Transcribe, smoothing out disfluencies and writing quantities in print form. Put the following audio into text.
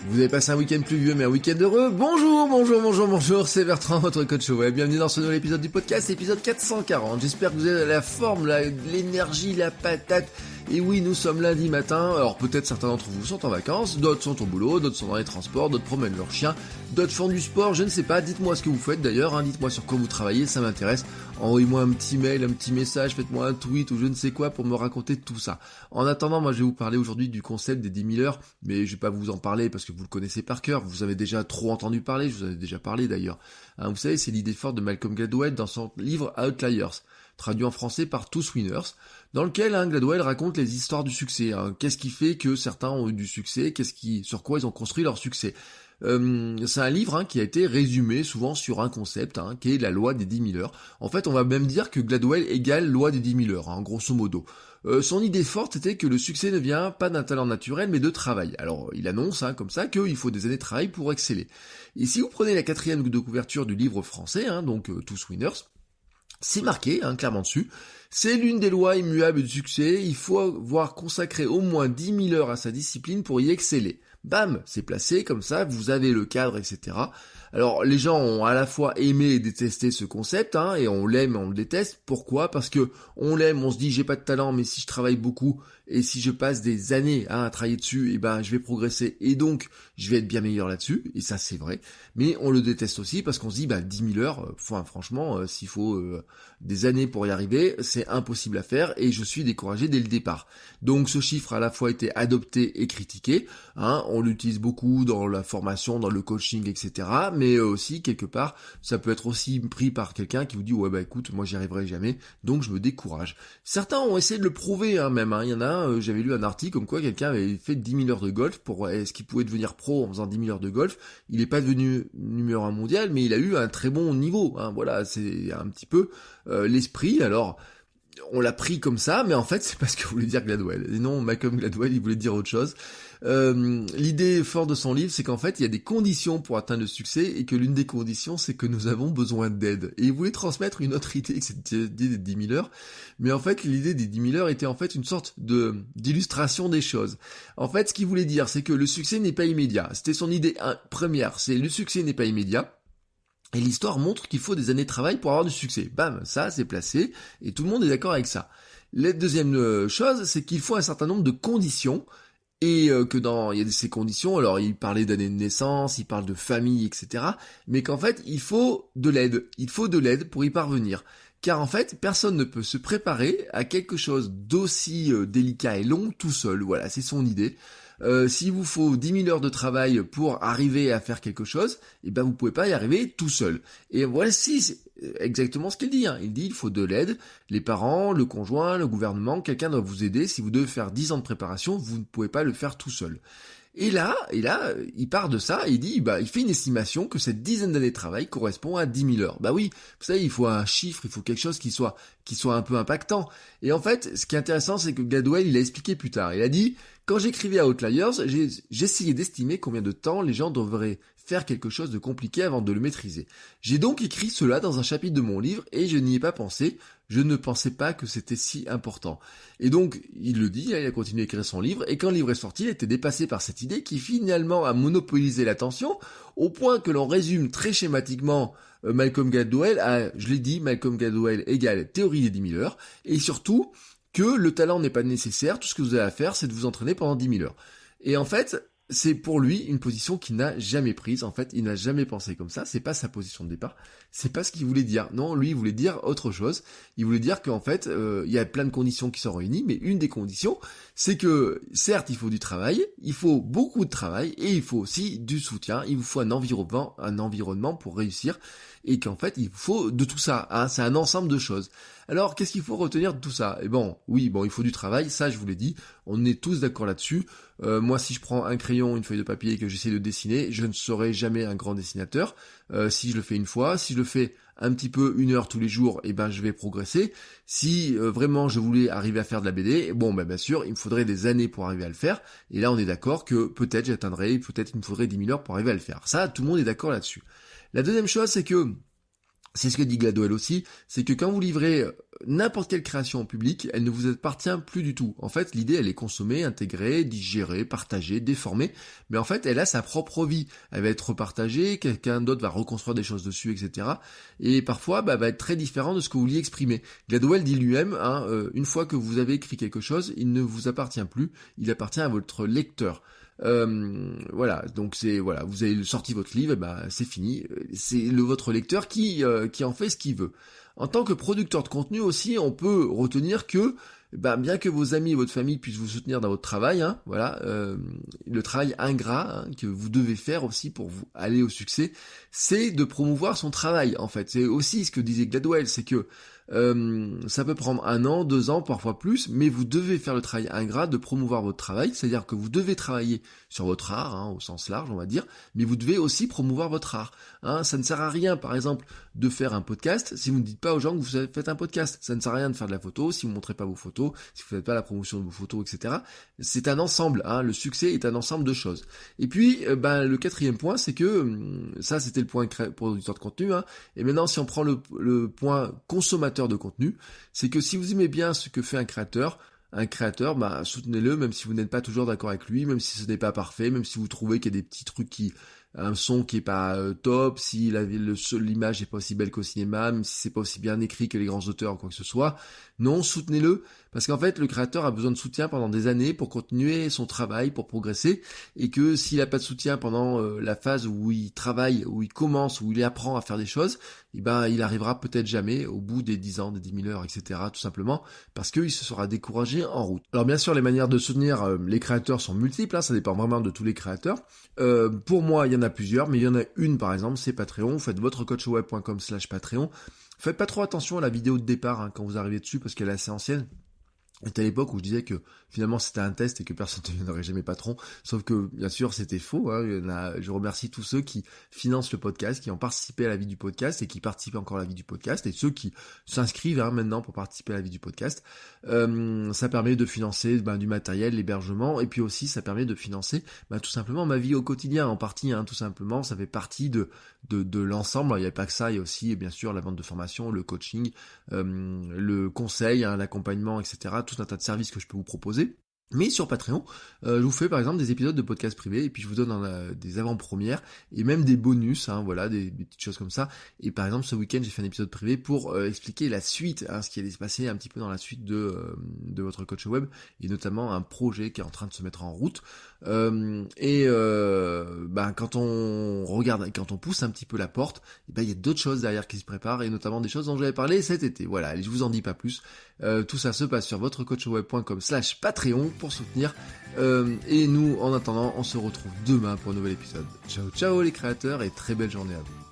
Vous avez passé un week-end pluvieux mais un week-end heureux. Bonjour, c'est Bertrand, votre coach web. Bienvenue dans ce nouvel épisode du podcast, épisode 440. J'espère que vous avez la forme, l'énergie, la patate. Et oui, nous sommes lundi matin, alors peut-être certains d'entre vous sont en vacances, d'autres sont au boulot, d'autres sont dans les transports, d'autres promènent leurs chiens, d'autres font du sport, je ne sais pas, dites-moi ce que vous faites d'ailleurs, dites-moi sur quoi vous travaillez, ça m'intéresse. Envoyez-moi un petit mail, un petit message, faites-moi un tweet ou je ne sais quoi pour me raconter tout ça. En attendant, moi je vais vous parler aujourd'hui du concept des 10 000 heures, mais je vais pas vous en parler parce que vous le connaissez par cœur, vous avez déjà trop entendu parler, je vous en ai déjà parlé d'ailleurs. Vous savez, c'est l'idée forte de Malcolm Gladwell dans son livre Outliers, traduit en français par Tous Winners, dans lequel Gladwell raconte les histoires du succès. Qu'est-ce qui fait que certains ont eu du succès, sur quoi ils ont construit leur succès. C'est un livre qui a été résumé souvent sur un concept, qui est la loi des 10 000 heures. En fait, on va même dire que Gladwell égale loi des 10 000 heures, grosso modo. Son idée forte était que le succès ne vient pas d'un talent naturel, mais de travail. Alors, il annonce comme ça qu'il faut des années de travail pour exceller. Et si vous prenez la 4e de couverture du livre français, donc Tous Winners, c'est marqué, clairement dessus, c'est l'une des lois immuables du succès, il faut avoir consacré au moins 10 000 heures à sa discipline pour y exceller. Bam, c'est placé comme ça, vous avez le cadre, etc. Alors les gens ont à la fois aimé et détesté ce concept, et on l'aime et on le déteste. Pourquoi ? Parce que on l'aime, on se dit j'ai pas de talent, mais si je travaille beaucoup et si je passe des années à travailler dessus, je vais progresser et donc je vais être bien meilleur là-dessus. Et ça c'est vrai. Mais on le déteste aussi parce qu'on se dit 10 000 heures, franchement, s'il faut des années pour y arriver, c'est impossible à faire et je suis découragé dès le départ. Donc ce chiffre a à la fois été adopté et critiqué. On l'utilise beaucoup dans la formation, dans le coaching, etc. Mais aussi, quelque part, ça peut être aussi pris par quelqu'un qui vous dit « écoute, moi j'y arriverai jamais, donc je me décourage ». Certains ont essayé de le prouver même. Il y en a j'avais lu un article comme quoi quelqu'un avait fait 10 000 heures de golf pour est-ce qu'il pouvait devenir pro en faisant 10 000 heures de golf. Il n'est pas devenu numéro 1 mondial, mais il a eu un très bon niveau. Voilà, c'est un petit peu l'esprit. Alors, on l'a pris comme ça, mais en fait, c'est pas ce que voulait dire Gladwell. Et non, Malcolm Gladwell, il voulait dire autre chose. L'idée forte de son livre, c'est qu'en fait, il y a des conditions pour atteindre le succès, et que l'une des conditions, c'est que nous avons besoin d'aide. Et il voulait transmettre une autre idée, que cette idée des 10 000 heures. Mais en fait, l'idée des 10 000 heures était en fait une sorte d'illustration des choses. En fait, ce qu'il voulait dire, c'est que le succès n'est pas immédiat. C'était son idée première, c'est le succès n'est pas immédiat. Et l'histoire montre qu'il faut des années de travail pour avoir du succès. Bam, ça c'est placé, et tout le monde est d'accord avec ça. La deuxième chose, c'est qu'il faut un certain nombre de conditions, et il y a ces conditions, alors il parlait d'année de naissance, il parle de famille, etc. Mais qu'en fait, il faut de l'aide pour y parvenir. Car en fait, personne ne peut se préparer à quelque chose d'aussi délicat et long tout seul. Voilà, c'est son idée. S'il vous faut 10 000 heures de travail pour arriver à faire quelque chose, vous pouvez pas y arriver tout seul. Et voici c'est exactement ce qu'il dit. Il dit il faut de l'aide, les parents, le conjoint, le gouvernement, quelqu'un doit vous aider. Si vous devez faire 10 ans de préparation, vous ne pouvez pas le faire tout seul. Et là, il part de ça et il dit, il fait une estimation que cette dizaine d'années de travail correspond à 10 000 heures. Oui, vous savez, il faut un chiffre, il faut quelque chose qui soit un peu impactant. Et en fait, ce qui est intéressant, c'est que Gladwell, il a expliqué plus tard. Il a dit, quand j'écrivais à Outliers, j'essayais d'estimer combien de temps les gens devraient faire quelque chose de compliqué avant de le maîtriser. J'ai donc écrit cela dans un chapitre de mon livre et je n'y ai pas pensé. Je ne pensais pas que c'était si important. Et donc, il le dit, il a continué à écrire son livre, et quand le livre est sorti, il était dépassé par cette idée qui finalement a monopolisé l'attention, au point que l'on résume très schématiquement Malcolm Gladwell je l'ai dit, Malcolm Gladwell égale théorie des 10 000 heures, et surtout que le talent n'est pas nécessaire, tout ce que vous avez à faire, c'est de vous entraîner pendant 10 000 heures. Et en fait, c'est pour lui une position qu'il n'a jamais prise. En fait, il n'a jamais pensé comme ça. C'est pas sa position de départ. C'est pas ce qu'il voulait dire. Non, lui, il voulait dire autre chose. Il voulait dire qu'en fait, il y a plein de conditions qui sont réunies, mais une des conditions, c'est que, certes, il faut du travail, il faut beaucoup de travail, et il faut aussi du soutien. Il vous faut un environnement pour réussir, et qu'en fait, il faut de tout ça. C'est un ensemble de choses. Alors, qu'est-ce qu'il faut retenir de tout ça ? Il faut du travail, ça je vous l'ai dit, on est tous d'accord là-dessus. Moi, si je prends un crayon, une feuille de papier et que j'essaie de dessiner, je ne serai jamais un grand dessinateur. Si je le fais une fois, si je le fais un petit peu 1 heure tous les jours, je vais progresser. Si vraiment je voulais arriver à faire de la BD, bien sûr, il me faudrait des années pour arriver à le faire. Et là, on est d'accord que peut-être il me faudrait 10 000 heures pour arriver à le faire. Ça, tout le monde est d'accord là-dessus. La deuxième chose, c'est que c'est ce que dit Gladwell aussi, c'est que quand vous livrez n'importe quelle création en public, elle ne vous appartient plus du tout. En fait, l'idée, elle est consommée, intégrée, digérée, partagée, déformée, mais en fait, elle a sa propre vie. Elle va être repartagée, quelqu'un d'autre va reconstruire des choses dessus, etc. Et parfois, va être très différent de ce que vous vouliez exprimer. Gladwell dit lui-même, une fois que vous avez écrit quelque chose, il ne vous appartient plus, il appartient à votre lecteur. Voilà, donc vous avez sorti votre livre, c'est fini, c'est votre lecteur qui en fait ce qu'il veut. En tant que producteur de contenu aussi, on peut retenir que bien que vos amis et votre famille puissent vous soutenir dans votre travail, le travail ingrat que vous devez faire aussi pour vous aller au succès, c'est de promouvoir son travail en fait. C'est aussi ce que disait Gladwell, c'est que ça peut prendre 1 an, 2 ans, parfois plus, mais vous devez faire le travail ingrat de promouvoir votre travail, c'est-à-dire que vous devez travailler sur votre art, au sens large on va dire, mais vous devez aussi promouvoir votre art. Ça ne sert à rien par exemple de faire un podcast si vous ne dites pas aux gens que vous faites un podcast. Ça ne sert à rien de faire de la photo si vous ne montrez pas vos photos, si vous ne faites pas la promotion de vos photos, etc. C'est un ensemble, le succès est un ensemble de choses. Et puis le 4e point, c'est que ça c'était le point producteur de contenu, et maintenant si on prend le point consommateur de contenu, c'est que si vous aimez bien ce que fait un créateur, soutenez-le, même si vous n'êtes pas toujours d'accord avec lui, même si ce n'est pas parfait, même si vous trouvez qu'il y a des petits trucs un son qui est pas top, si l'image est pas aussi belle qu'au cinéma, même si c'est pas aussi bien écrit que les grands auteurs ou quoi que ce soit. Non, soutenez-le, parce qu'en fait, le créateur a besoin de soutien pendant des années pour continuer son travail, pour progresser, et que s'il a pas de soutien pendant la phase où il travaille, où il commence, où il apprend à faire des choses, il arrivera peut-être jamais au bout des 10 ans, des 10 000 heures, etc., tout simplement, parce qu'il se sera découragé en route. Alors bien sûr, les manières de soutenir les créateurs sont multiples, ça dépend vraiment de tous les créateurs. Pour moi, il y en a plusieurs, mais il y en a une par exemple, c'est Patreon. Faites votrecoachweb.com/Patreon. Faites pas trop attention à la vidéo de départ quand vous arrivez dessus, parce qu'elle est assez ancienne. C'était à l'époque où je disais que finalement c'était un test et que personne ne deviendrait jamais patron, sauf que bien sûr c'était faux. Je remercie tous ceux qui financent le podcast, qui ont participé à la vie du podcast et qui participent encore à la vie du podcast, et ceux qui s'inscrivent maintenant pour participer à la vie du podcast. Ça permet de financer du matériel, l'hébergement, et puis aussi ça permet de financer tout simplement ma vie au quotidien en partie, tout simplement. Ça fait partie de l'ensemble. Alors, il n'y a pas que ça, il y a aussi bien sûr la vente de formation, le coaching, le conseil, l'accompagnement, etc. Tout un tas de services que je peux vous proposer. Mais sur Patreon, je vous fais par exemple des épisodes de podcast privé, et puis je vous donne des avant-premières et même des bonus, des petites choses comme ça. Et par exemple ce week-end j'ai fait un épisode privé pour expliquer la suite, ce qui allait se passer un petit peu dans la suite de votre coach web, et notamment un projet qui est en train de se mettre en route. Quand on regarde, quand on pousse un petit peu la porte, il y a d'autres choses derrière qui se préparent, et notamment des choses dont j'avais parlé cet été. Voilà, je vous en dis pas plus. Tout ça se passe sur votrecoachweb.com/Patreon pour soutenir. Et nous, en attendant, on se retrouve demain pour un nouvel épisode. Ciao, ciao les créateurs, et très belle journée à vous.